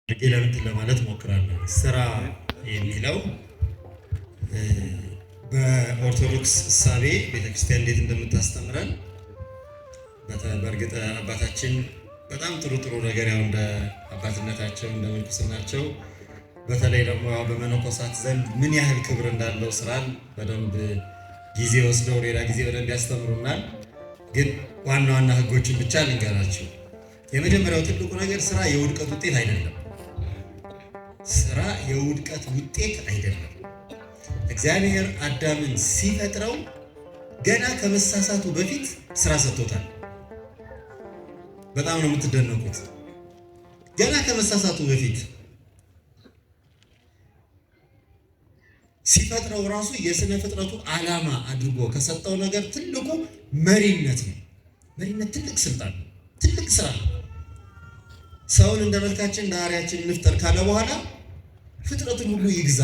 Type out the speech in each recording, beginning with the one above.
ለምን ለማለት ሞክራለሁ። ስራ የሚለው በኦርቶዶክስ እሳቤ ቤተክርስቲያን እንዴት እንደምታስተምረን በእርግጥ አባታችን በጣም ጥሩ ነገር ያው እንደ አባትነታቸው እንደ ምንኩስናቸው በተለይ ደግሞ በመነኮሳት ዘንድ ምን ያህል ክብር እንዳለው ስራን በደንብ ጊዜ ወስደው ሌላ ጊዜ በደንብ ያስተምሩናል። ግን ዋና ዋና ህጎችን ብቻ ልንገራችሁ። የመጀመሪያው ትልቁ ነገር ስራ የውድቀት ውጤት አይደለም። ስራ የውድቀት ውጤት አይደለም። እግዚአብሔር አዳምን ሲፈጥረው ገና ከመሳሳቱ በፊት ስራ ሰጥቶታል። በጣም ነው የምትደነቁት። ገና ከመሳሳቱ በፊት ሲፈጥረው ራሱ የስነ ፍጥረቱ ዓላማ አድርጎ ከሰጠው ነገር ትልቁ መሪነት ነው። መሪነት ትልቅ ስልጣን ነው፣ ትልቅ ስራ ነው። ሰውን እንደ መልካችን እንደ አርአያችን እንፍጠር ካለ በኋላ ፍጥረቱን ሁሉ ይግዛ፣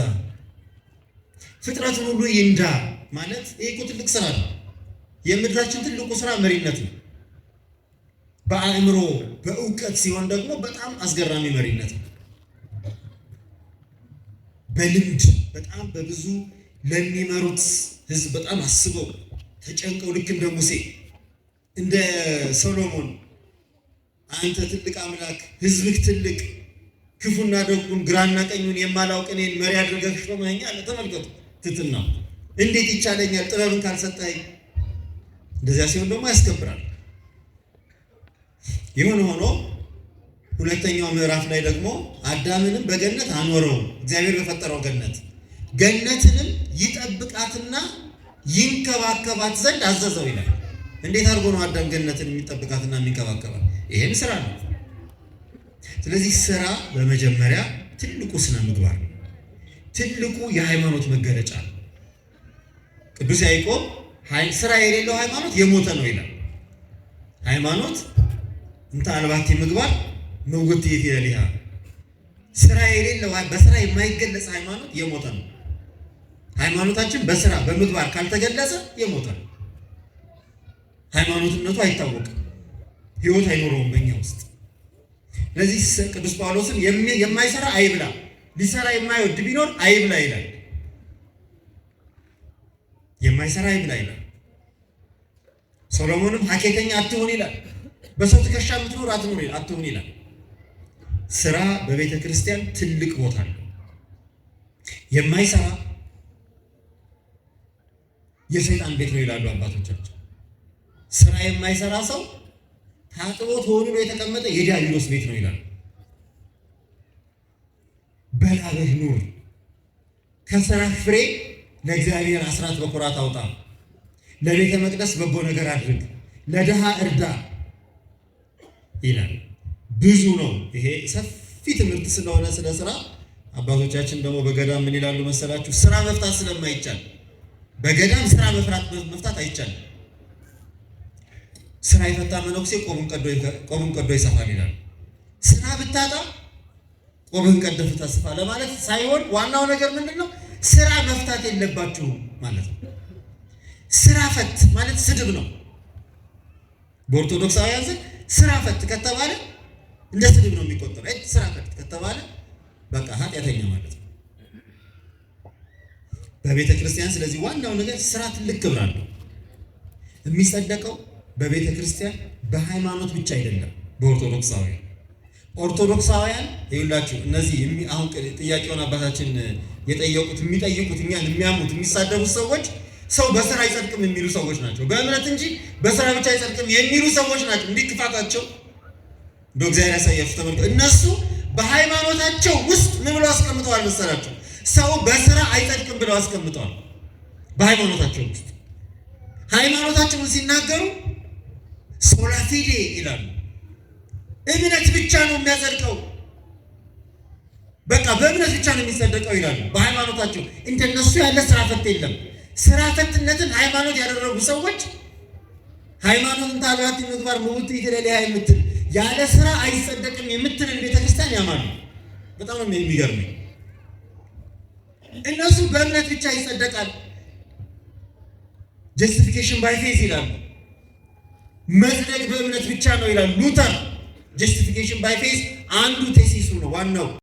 ፍጥረቱን ሁሉ ይንዳ ማለት ይሄ እኮ ትልቅ ስራ ነው። የምድራችን ትልቁ ስራ መሪነት ነው። በአእምሮ በእውቀት ሲሆን ደግሞ በጣም አስገራሚ መሪነት ነው። በልምድ በጣም በብዙ ለሚመሩት ህዝብ በጣም አስበው ተጨንቀው ልክ እንደ ሙሴ እንደ ሰሎሞን አንተ ትልቅ አምላክ ህዝብህ ትልቅ ክፉና ደጉን ግራና ቀኙን የማላውቅ እኔን መሪ አድርገህ ሾመኸኛል። ተመልከቱ ትትና እንዴት ይቻለኛል ጥበብን ካልሰጠኸኝ። እንደዚያ ሲሆን ደግሞ ያስከብራል። የሆነ ሆኖ ሁለተኛው ምዕራፍ ላይ ደግሞ አዳምንም በገነት አኖረው። እግዚአብሔር በፈጠረው ገነትንም ይጠብቃትና ይንከባከባት ዘንድ አዘዘው ይላል። እንዴት አድርጎ ነው አዳም ገነትን የሚጠብቃትና የሚንከባከባት? ይሄም ስራ ነው። ስለዚህ ስራ በመጀመሪያ ትልቁ ስነ ምግባር ነው። ትልቁ የሃይማኖት መገለጫ ነው። ቅዱስ ያዕቆብ ስራ የሌለው ሃይማኖት የሞተ ነው ይላል። ሃይማኖት እንተ አልባቲ ምግባር መውት ይፈሊሃ። ስራ የሌለው በስራ የማይገለጽ ሃይማኖት የሞተ ነው። ሃይማኖታችን በስራ በምግባር ካልተገለጸ የሞተ ነው። ሃይማኖትነቱ አይታወቅም፣ ህይወት አይኖረውም በእኛ ውስጥ። ስለዚህ ቅዱስ ጳውሎስን የማይሰራ አይብላ፣ ሊሰራ የማይወድ ቢኖር አይብላ ይላል። የማይሰራ አይብላ ይላል። ሶሎሞንም ሐኬተኛ አትሁን ይላል። በሰው ትከሻ የምትኖር አትሁን ይላል። ስራ በቤተ ክርስቲያን ትልቅ ቦታ አለው። የማይሰራ የሰይጣን ቤት ነው ይላሉ አባቶቻችን። ስራ የማይሰራ ሰው ታጥቦ ተወልዶ የተቀመጠ የዲያብሎስ ቤት ነው ይላሉ። በላብህ ኑር፣ ከስራህ ፍሬ ለእግዚአብሔር አስራት በኩራት አውጣ፣ ለቤተ መቅደስ በጎ ነገር አድርግ፣ ለድሃ እርዳ ይላል። ብዙ ነው ይሄ ሰፊ ትምህርት ስለሆነ ስለ ስራ አባቶቻችን ደግሞ በገዳም ምን ይላሉ መሰላችሁ? ስራ መፍታት ስለማይቻል በገዳም ስራ መፍታት አይቻልም። ስራ የፈታ መነኩሴ ቆቡን ቀዶ ይሰፋል ይላል። ስራ ብታጣ ቆብህን ቀደህ ትሰፋ ለማለት ሳይሆን ዋናው ነገር ምንድነው? ስራ መፍታት የለባችሁም ማለት ነው። ስራ ፈት ማለት ስድብ ነው። በኦርቶዶክሳውያን ዘንድ ስራ ፈት ከተባለ እንደ ስድብ ነው የሚቆጠረው። ስራ ፈት ከተባለ በቃ ኃጢአተኛ ማለት ነው በቤተ ክርስቲያን። ስለዚህ ዋናው ነገር ስራ ትልቅ ክብር አለው። የሚጸደቀው በቤተ ክርስቲያን በሃይማኖት ብቻ አይደለም። ኦርቶዶክሳውያን ይኸውላችሁ እነዚህ አሁን ጥያቄውን አባታችን የሚጠይቁት እኛን የሚያሙት የሚሳደቡት ሰዎች ሰው በስራ አይጸድቅም የሚሉ ሰዎች ናቸው። በእምነት እንጂ በስራ ብቻ አይጸድቅም የሚሉ ሰዎች ናቸው። እንዲህ ክፋታቸው እንደው እግዚአብሔር ያሳያችሁ። ተመልከቱ። እነሱ በሃይማኖታቸው ውስጥ ምን ብለው አስቀምጠዋል መሰላችሁ? ሰው በስራ አይጸድቅም ብለው አስቀምጠዋል በሃይማኖታቸው ውስጥ። ሃይማኖታቸውን ሲናገሩ ሶላ ፊዴ ይላሉ። እምነት ብቻ ነው የሚያጸድቀው፣ በቃ በእምነት ብቻ ነው የሚጸደቀው ይላሉ በሃይማኖታቸው። እንደነሱ ያለ ስራ ፈት የለም። ስራ ፈትነትን ሃይማኖት ያደረጉ ሰዎች ሃይማኖትን ታልባቲ ምግባር መውት ይተለሊያ የምትል ያለ ስራ አይጸደቅም የምትልን ቤተክርስቲያን ያማሉ። በጣም ነው የሚገርመኝ። እነሱ በእምነት ብቻ ይጸደቃል፣ ጀስቲፊኬሽን ባይ ፌዝ ይላሉ። መጽደቅ በእምነት ብቻ ነው ይላል ሉተር። ጀስቲፊኬሽን ባይ ፌዝ አንዱ ቴሲሱ ነው ዋናው